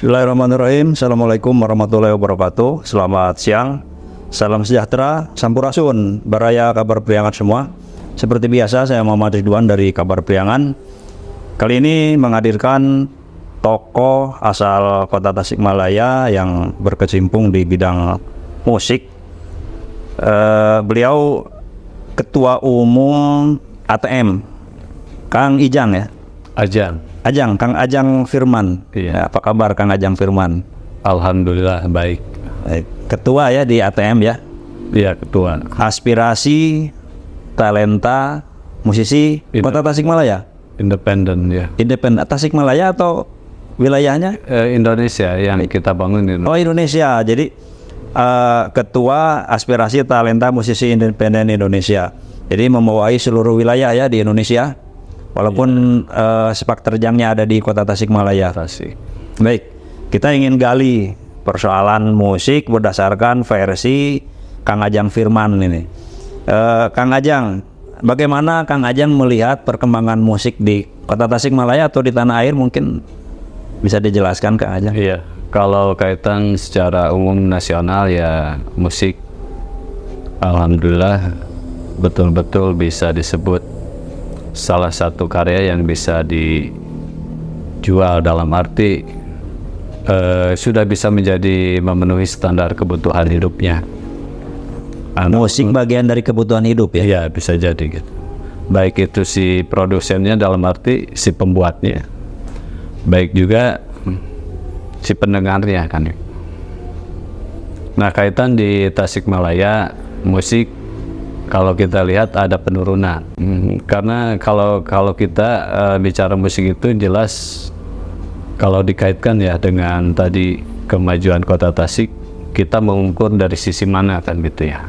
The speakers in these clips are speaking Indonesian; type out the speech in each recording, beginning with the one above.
Bismillahirrahmanirrahim. Assalamualaikum warahmatullahi wabarakatuh. Selamat siang, salam sejahtera, sampurasun, baraya kabar priangan semua. Seperti biasa, saya Muhammad Ridwan dari Kabar Priangan. Kali ini menghadirkan tokoh asal kota Tasikmalaya yang berkecimpung di bidang musik. Beliau Ketua Umum ATM, Kang Ijang ya? Ajang, Kang Ajang Firman. Iya. Apa kabar Kang Ajang Firman? Alhamdulillah baik. Ketua ya di ATM ya? Iya, ketua. Aspirasi, talenta, musisi Kota Tasikmalaya? Independen ya. Independen Tasikmalaya atau wilayahnya? Indonesia yang kita bangun ini. Oh, Indonesia. Jadi Ketua Aspirasi Talenta Musisi Independen Indonesia. Jadi membawahi seluruh wilayah ya di Indonesia. Walaupun sepak terjangnya ada di Kota Tasikmalaya. Baik, kita ingin gali persoalan musik berdasarkan versi Kang Ajang Firman ini. Kang Ajang, bagaimana Kang Ajang melihat perkembangan musik di Kota Tasikmalaya atau di tanah air, mungkin bisa dijelaskan Kang Ajang? Iya, kalau kaitan secara umum nasional ya musik, alhamdulillah betul-betul bisa disebut salah satu karya yang bisa dijual, dalam arti sudah bisa menjadi memenuhi standar kebutuhan hidupnya. Musik bagian dari kebutuhan hidup ya? Ya, bisa jadi gitu. Baik itu si produsennya, dalam arti si pembuatnya, baik juga si pendengarnya kan. Nah, kaitan di Tasikmalaya musik, kalau kita lihat ada penurunan, karena kalau kita bicara musik itu jelas kalau dikaitkan ya dengan tadi kemajuan Kota Tasik, kita mengukur dari sisi mana kan gitu ya.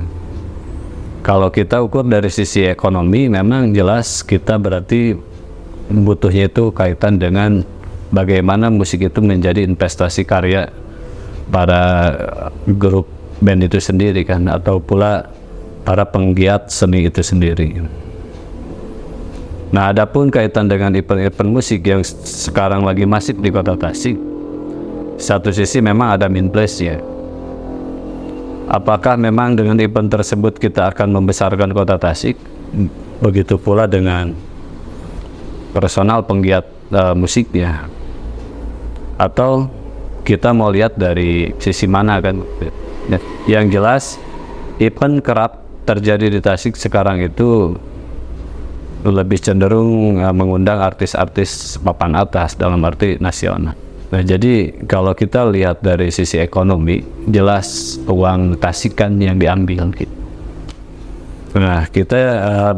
Kalau kita ukur dari sisi ekonomi, memang jelas kita berarti butuhnya itu kaitan dengan bagaimana musik itu menjadi investasi karya para grup band itu sendiri kan, atau pula para penggiat seni itu sendiri. Nah, adapun kaitan dengan event-event musik yang sekarang lagi masif di Kota Tasik, satu sisi memang ada minus ya. Apakah memang dengan event tersebut kita akan membesarkan Kota Tasik? Begitu pula dengan personal penggiat musiknya. Atau kita mau lihat dari sisi mana kan? Yang jelas event kerap terjadi di Tasik sekarang itu lebih cenderung mengundang artis-artis papan atas, dalam arti nasional. Nah, jadi kalau kita lihat dari sisi ekonomi, jelas uang Tasik kan yang diambil gitu. Nah, kita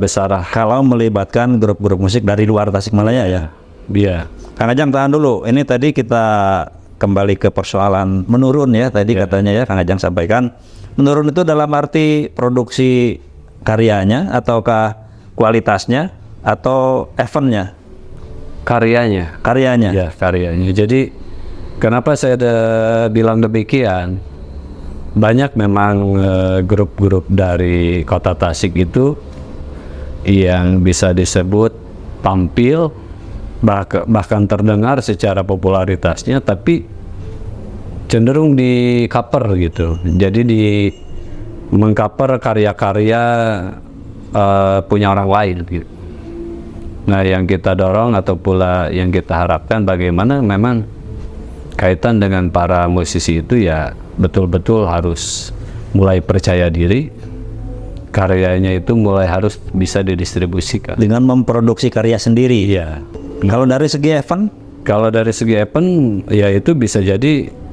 besar kalau melibatkan grup-grup musik dari luar Tasikmalaya ya? Iya. Kang Ajang tahan dulu, ini tadi kita kembali ke persoalan menurun ya, tadi katanya ya Kang Ajang sampaikan. Menurun itu dalam arti produksi karyanya, ataukah kualitasnya, atau eventnya? Karyanya. Ya, karyanya. Jadi kenapa saya bilang demikian? Banyak memang grup-grup dari Kota Tasik itu yang bisa disebut tampil, bahkan terdengar secara popularitasnya, tapi cenderung di cover gitu. Jadi mengcover karya-karya punya orang lain gitu. Nah, yang kita dorong atau pula yang kita harapkan bagaimana memang kaitan dengan para musisi itu ya betul-betul harus mulai percaya diri, karyanya itu mulai harus bisa didistribusikan dengan memproduksi karya sendiri ya. Kalau dari segi event? Kalau dari segi event ya itu bisa jadi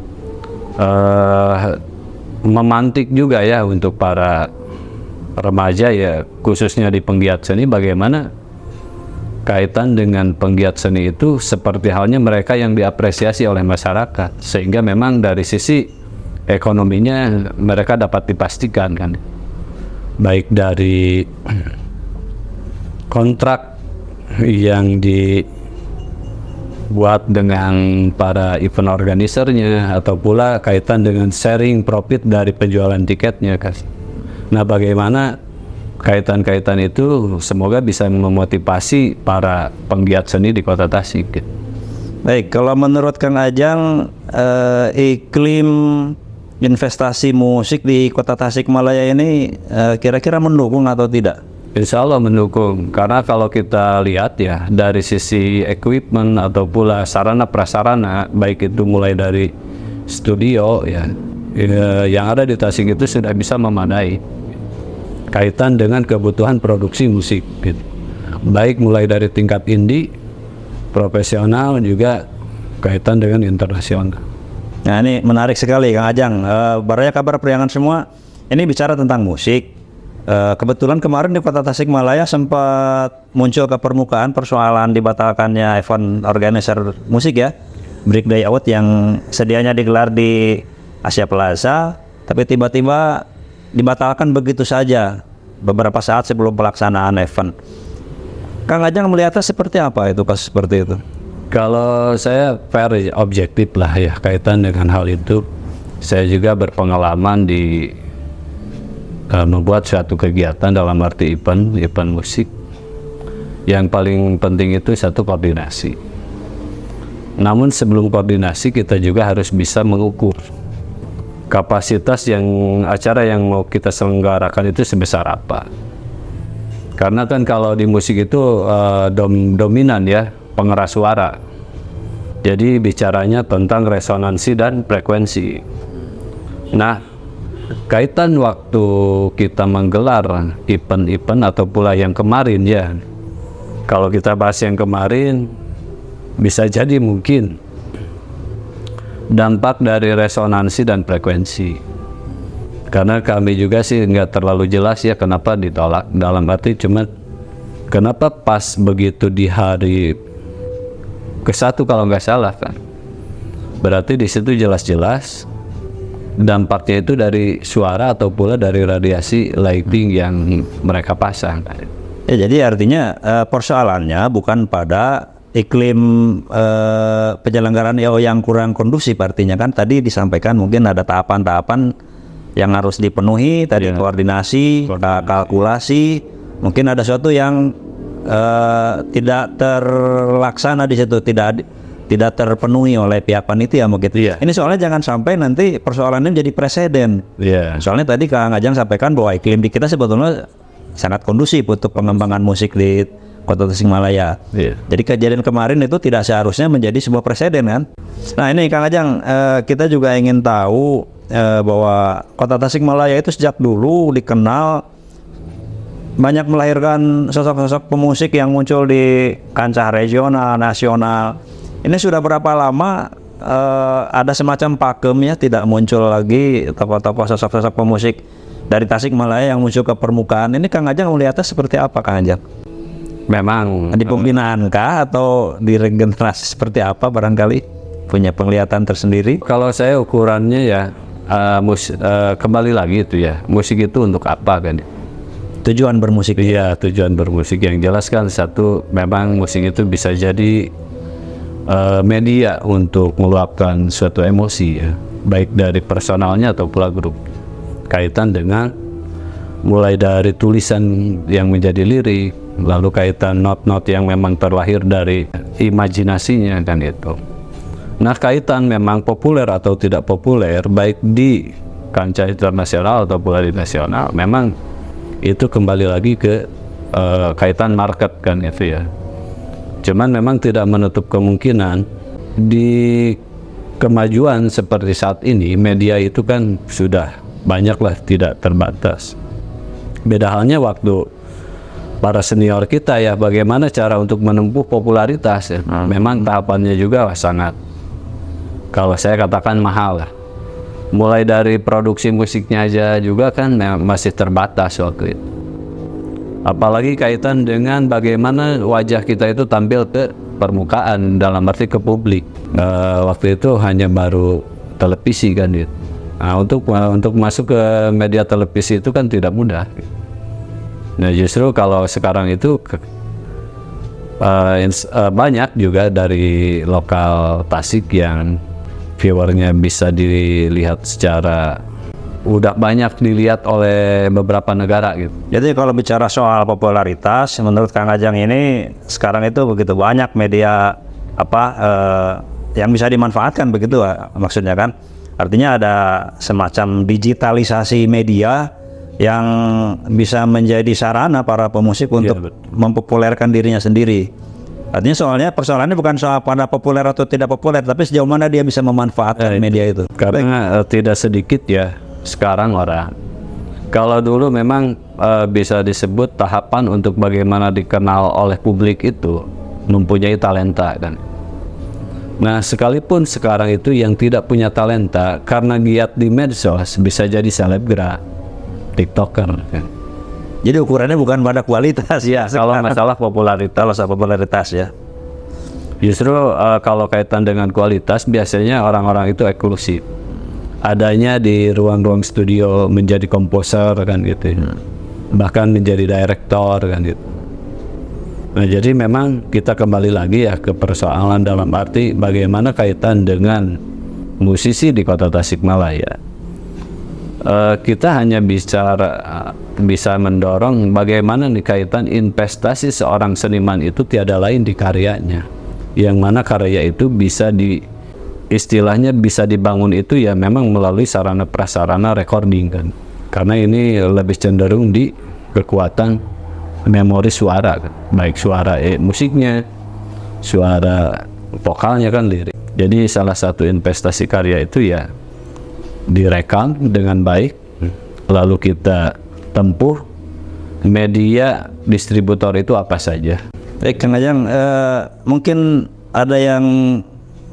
memantik juga ya untuk para remaja ya, khususnya di penggiat seni, bagaimana kaitan dengan penggiat seni itu seperti halnya mereka yang diapresiasi oleh masyarakat, sehingga memang dari sisi ekonominya mereka dapat dipastikan kan, baik dari kontrak yang dibuat dengan para event organisernya, atau pula kaitan dengan sharing profit dari penjualan tiketnya kan. Nah, bagaimana kaitan-kaitan itu semoga bisa memotivasi para penggiat seni di Kota Tasik. Baik, kalau menurut Kang Ajang, iklim investasi musik di Kota Tasikmalaya ini kira-kira mendukung atau tidak? Insya Allah mendukung, karena kalau kita lihat ya dari sisi equipment atau pula sarana prasarana, baik itu mulai dari studio ya, yang ada di Tasik itu sudah bisa memadai kaitan dengan kebutuhan produksi musik gitu. Baik mulai dari tingkat indie, profesional, juga kaitan dengan internasional. Nah ini menarik sekali Kang Ajang. Baraya kabar priangan semua, ini bicara tentang musik. Kebetulan kemarin di Kota Tasikmalaya sempat muncul ke permukaan persoalan dibatalkannya event organizer musik ya, Break Day Out yang sedianya digelar di Asia Plaza, tapi tiba-tiba dibatalkan begitu saja beberapa saat sebelum pelaksanaan event. Kang Ajang melihatnya seperti apa itu kasus seperti itu? Kalau saya fair objektif lah ya kaitan dengan hal itu. Saya juga berpengalaman di membuat suatu kegiatan dalam arti event musik. Yang paling penting itu satu koordinasi. Namun sebelum koordinasi kita juga harus bisa mengukur kapasitas yang acara yang mau kita selenggarakan itu sebesar apa. Karena kan kalau di musik itu dominan ya pengeras suara. Jadi bicaranya tentang resonansi dan frekuensi. Nah, kaitan waktu kita menggelar event-event atau pula yang kemarin ya. Kalau kita bahas yang kemarin, bisa jadi mungkin dampak dari resonansi dan frekuensi. Karena kami juga sih nggak terlalu jelas ya kenapa ditolak, dalam arti cuma kenapa pas begitu di hari ke-1 kalau nggak salah kan, berarti di situ jelas-jelas dampaknya itu dari suara atau pula dari radiasi lighting yang mereka pasang. Ya, jadi artinya persoalannya bukan pada iklim penyelenggaraan yang kurang kondusif, artinya kan tadi disampaikan mungkin ada tahapan-tahapan yang harus dipenuhi tadi, koordinasi, kalkulasi, mungkin ada sesuatu yang tidak terlaksana di situ, tidak terpenuhi oleh pihak panitia mungkin. Ini soalnya jangan sampai nanti persoalannya menjadi presiden. Soalnya tadi Kang Ajang sampaikan bahwa iklim di kita sebetulnya sangat kondusif untuk pengembangan musik di Kota Tasikmalaya. Jadi kejadian kemarin itu tidak seharusnya menjadi sebuah presiden kan. Nah ini Kang Ajang, kita juga ingin tahu bahwa Kota Tasikmalaya itu sejak dulu dikenal banyak melahirkan sosok-sosok pemusik yang muncul di kancah regional, nasional. Ini sudah berapa lama ada semacam pakem ya, tidak muncul lagi tokoh-tokoh sosok-sosok pemusik dari Tasikmalaya yang muncul ke permukaan. Ini Kang Ajang melihatnya seperti apa Kang Ajang? Memang di pembinaan kah atau di regenerasi seperti apa, barangkali punya penglihatan tersendiri? Kalau saya ukurannya ya kembali lagi itu ya, musik itu untuk apa kan? Tujuan bermusik. Iya, tujuan bermusik yang jelas kan satu, memang musik itu bisa jadi media untuk meluapkan suatu emosi ya, baik dari personalnya atau pula grup. Kaitan dengan mulai dari tulisan yang menjadi lirik, lalu kaitan not-not yang memang terlahir dari imajinasinya kan itu. Nah, kaitan memang populer atau tidak populer baik di kancah internasional atau pula di nasional, memang itu kembali lagi ke kaitan market kan itu ya. Cuman memang tidak menutup kemungkinan di kemajuan seperti saat ini, media itu kan sudah banyaklah, tidak terbatas. Beda halnya waktu para senior kita ya, bagaimana cara untuk menempuh popularitas ya. Memang tahapannya juga sangat, kalau saya katakan mahal lah. Mulai dari produksi musiknya aja juga kan masih terbatas waktu itu. Apalagi kaitan dengan bagaimana wajah kita itu tampil ke permukaan, dalam arti ke publik. Waktu itu hanya baru televisi kan gitu. Nah, untuk masuk ke media televisi itu kan tidak mudah. Nah, justru kalau sekarang itu banyak juga dari lokal Tasik yang viewernya bisa dilihat secara, udah banyak dilihat oleh beberapa negara gitu. Jadi kalau bicara soal popularitas, menurut Kang Ajang ini sekarang itu begitu banyak media yang bisa dimanfaatkan begitu maksudnya kan. Artinya ada semacam digitalisasi media yang bisa menjadi sarana para pemusik untuk mempopulerkan dirinya sendiri. Artinya persoalannya bukan soal pada populer atau tidak populer, tapi sejauh mana dia bisa memanfaatkan media itu. Karena tidak sedikit ya sekarang orang. Kalau dulu memang bisa disebut tahapan untuk bagaimana dikenal oleh publik itu mempunyai talenta kan. Nah, sekalipun sekarang itu yang tidak punya talenta karena giat di medsos bisa jadi selebgram, TikToker kan. Jadi ukurannya bukan pada kualitas ya. Kalau masalah popularitas ya. Justru kalau kaitan dengan kualitas biasanya orang-orang itu eksklusif. Adanya di ruang-ruang studio menjadi komposer kan gitu. Bahkan menjadi direktor kan gitu. Nah, jadi memang kita kembali lagi ya ke persoalan dalam arti bagaimana kaitan dengan musisi di Kota Tasikmalaya. Kita hanya bisa mendorong bagaimana nih kaitan investasi seorang seniman itu tiada lain di karyanya, yang mana karya itu istilahnya bisa dibangun itu ya memang melalui sarana prasarana recording kan, karena ini lebih cenderung di kekuatan memori suara kan, baik suara musiknya, suara vokalnya kan, lirik. Jadi salah satu investasi karya itu ya direkam dengan baik, lalu kita tempuh media distributor itu apa saja. Baik, Kang Ajang, mungkin ada yang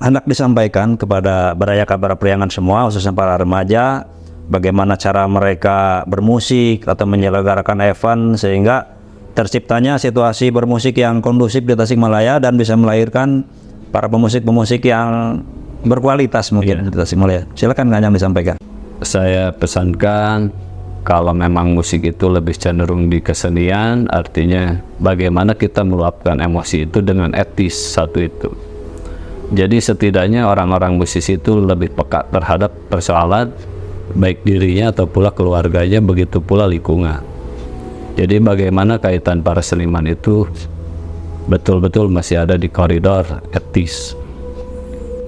hendak disampaikan kepada Barayaka para priangan semua, khususnya para remaja, bagaimana cara mereka bermusik atau menyelenggarakan event sehingga terciptanya situasi bermusik yang kondusif di Tasikmalaya dan bisa melahirkan para pemusik-pemusik yang berkualitas mungkin di Tasikmalaya. Silakan Kang Ajang disampaikan. Saya pesankan kalau memang musik itu lebih cenderung di kesenian, artinya bagaimana kita meluapkan emosi itu dengan etis satu itu. Jadi setidaknya orang-orang musisi itu lebih peka terhadap persoalan baik dirinya atau pula keluarganya, begitu pula lingkungan. Jadi bagaimana kaitan para seniman itu betul-betul masih ada di koridor etis.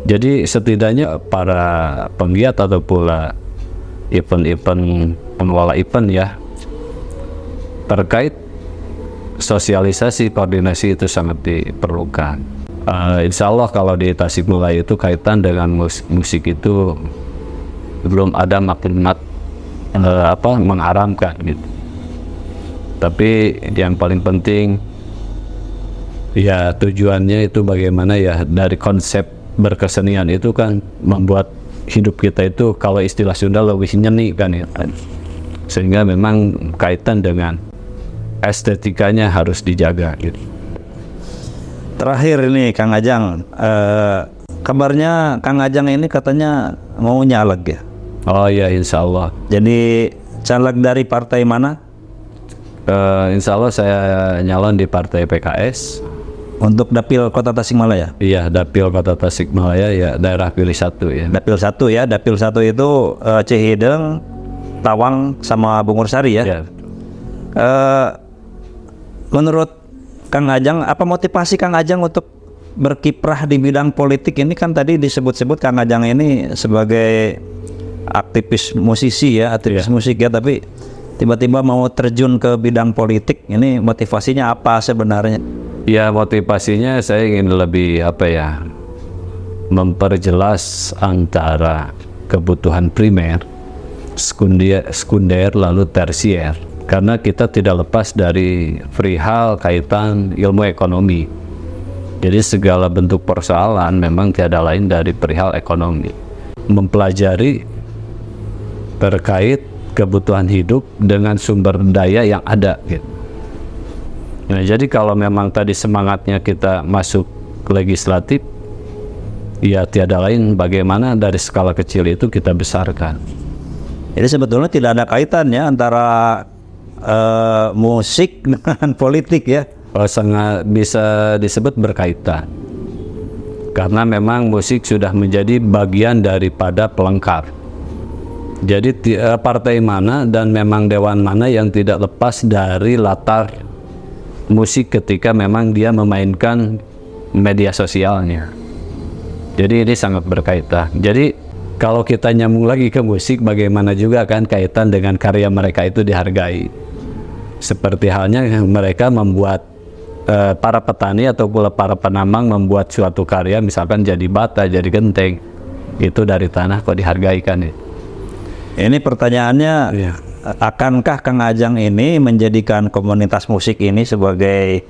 Jadi setidaknya para penggiat atau pula event-event pengelola event ya, terkait sosialisasi koordinasi itu sangat diperlukan. Insya Allah kalau di Tasikmalaya itu kaitan dengan musik itu belum ada maklumat mengaramkan gitu. Tapi yang paling penting ya tujuannya itu bagaimana ya dari konsep berkesenian itu kan membuat hidup kita itu kalau istilah Sunda lebih nyeni kan ya. Sehingga memang kaitan dengan estetikanya harus dijaga gitu. Terakhir ini Kang Ajang, kabarnya Kang Ajang ini katanya mau nyaleg ya? Oh ya, insya Allah. Jadi caleg dari partai mana? Insya Allah saya nyalon di partai PKS. Untuk Dapil Kota Tasikmalaya? Iya, Dapil Kota Tasikmalaya ya, daerah pilih 1 ya. Dapil 1 ya, Dapil 1 itu Cihideng, Tawang sama Bungursari ya? Ya. Menurut Kang Ajang, apa motivasi Kang Ajang untuk berkiprah di bidang politik ini? Kan tadi disebut-sebut Kang Ajang ini sebagai aktivis musisi ya, aktivis musik ya, tapi tiba-tiba mau terjun ke bidang politik, ini motivasinya apa sebenarnya? Ya, motivasinya saya ingin lebih memperjelas antara kebutuhan primer, sekunder lalu tersier. Karena kita tidak lepas dari perihal kaitan ilmu ekonomi. Jadi segala bentuk persoalan memang tiada lain dari perihal ekonomi. Mempelajari terkait kebutuhan hidup dengan sumber daya yang ada gitu. Nah, jadi kalau memang tadi semangatnya kita masuk ke legislatif, ya tiada lain bagaimana dari skala kecil itu kita besarkan. Jadi sebetulnya tidak ada kaitannya antara musik dengan politik ya? Sangat bisa disebut berkaitan. Karena memang musik sudah menjadi bagian daripada pelengkap. Jadi partai mana dan memang dewan mana yang tidak lepas dari latar musik ketika memang dia memainkan media sosialnya. Jadi ini sangat berkaitan. Jadi kalau kita nyambung lagi ke musik, bagaimana juga kan kaitan dengan karya mereka itu dihargai. Seperti halnya mereka membuat para petani atau pula para penambang membuat suatu karya, misalkan jadi bata, jadi genteng, itu dari tanah kok dihargai kan ya. Ini pertanyaannya, Iya. akankah Kang Ajang ini menjadikan komunitas musik ini sebagai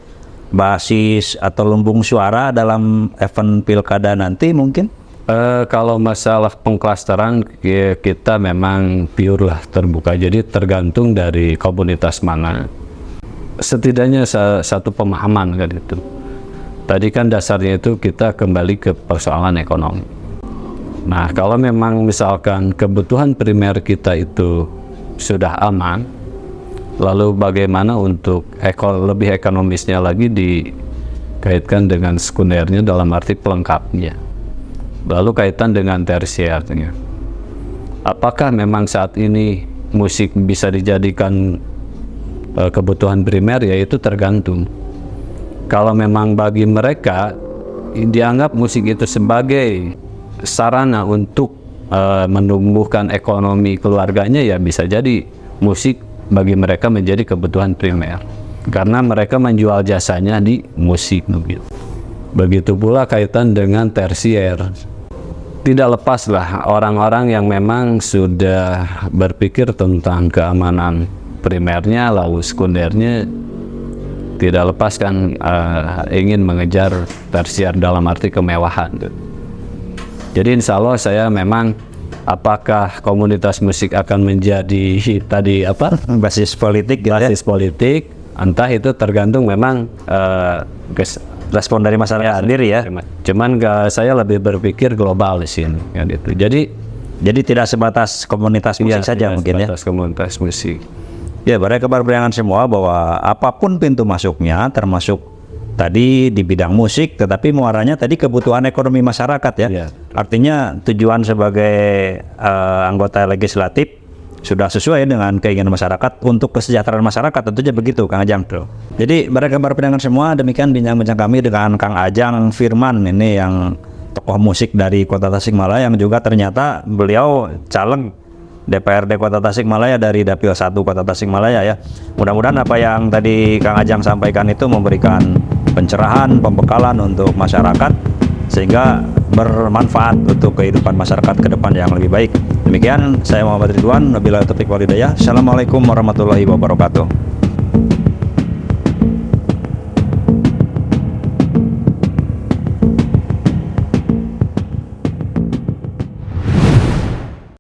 basis atau lumbung suara dalam event pilkada nanti mungkin? Kalau masalah pengklasteran kita memang pure lah terbuka, jadi tergantung dari komunitas mana. Setidaknya satu pemahaman kan itu. Tadi kan dasarnya itu kita kembali ke persoalan ekonomi. Nah, kalau memang misalkan kebutuhan primer kita itu sudah aman, lalu bagaimana untuk lebih ekonomisnya lagi dikaitkan dengan sekundernya dalam arti pelengkapnya. Lalu kaitan dengan tersiernya. Apakah memang saat ini musik bisa dijadikan kebutuhan primer? Ya itu tergantung. Kalau memang bagi mereka dianggap musik itu sebagai sarana untuk menumbuhkan ekonomi keluarganya, ya bisa jadi musik bagi mereka menjadi kebutuhan primer karena mereka menjual jasanya di musik begitu. Begitu pula kaitan dengan tersier. Tidak lepaslah orang-orang yang memang sudah berpikir tentang keamanan primernya lalu sekundernya, tidak lepas kan ingin mengejar tersier dalam arti kemewahan. Jadi insya Allah saya memang, apakah komunitas musik akan menjadi tadi apa Basis politik gitu basis politik, entah itu tergantung memang respon dari masyarakat sendiri ya. Cuman saya lebih berpikir global di sini ya gitu. Jadi tidak sebatas komunitas musik saja mungkin ya. Sebatas komunitas musik. Ya, pada kabar periangan semua bahwa apapun pintu masuknya, termasuk tadi di bidang musik, tetapi muaranya tadi kebutuhan ekonomi masyarakat ya. Iya. Artinya tujuan sebagai anggota legislatif sudah sesuai dengan keinginan masyarakat untuk kesejahteraan masyarakat, tentunya begitu Kang Ajang. Jadi pada kabar periangan semua, demikian bincang-bincang kami dengan Kang Ajang Firman, ini yang tokoh musik dari Kota Tasikmalaya yang juga ternyata beliau caleg DPRD Kota Tasikmalaya dari Dapil 1 Kota Tasikmalaya ya. Mudah-mudahan apa yang tadi Kang Ajang sampaikan itu memberikan pencerahan, pembekalan untuk masyarakat sehingga bermanfaat untuk kehidupan masyarakat ke depan yang lebih baik. Demikian saya Muhammad Ridwan, wabillahi taufiq wal hidayah. Assalamualaikum warahmatullahi wabarakatuh.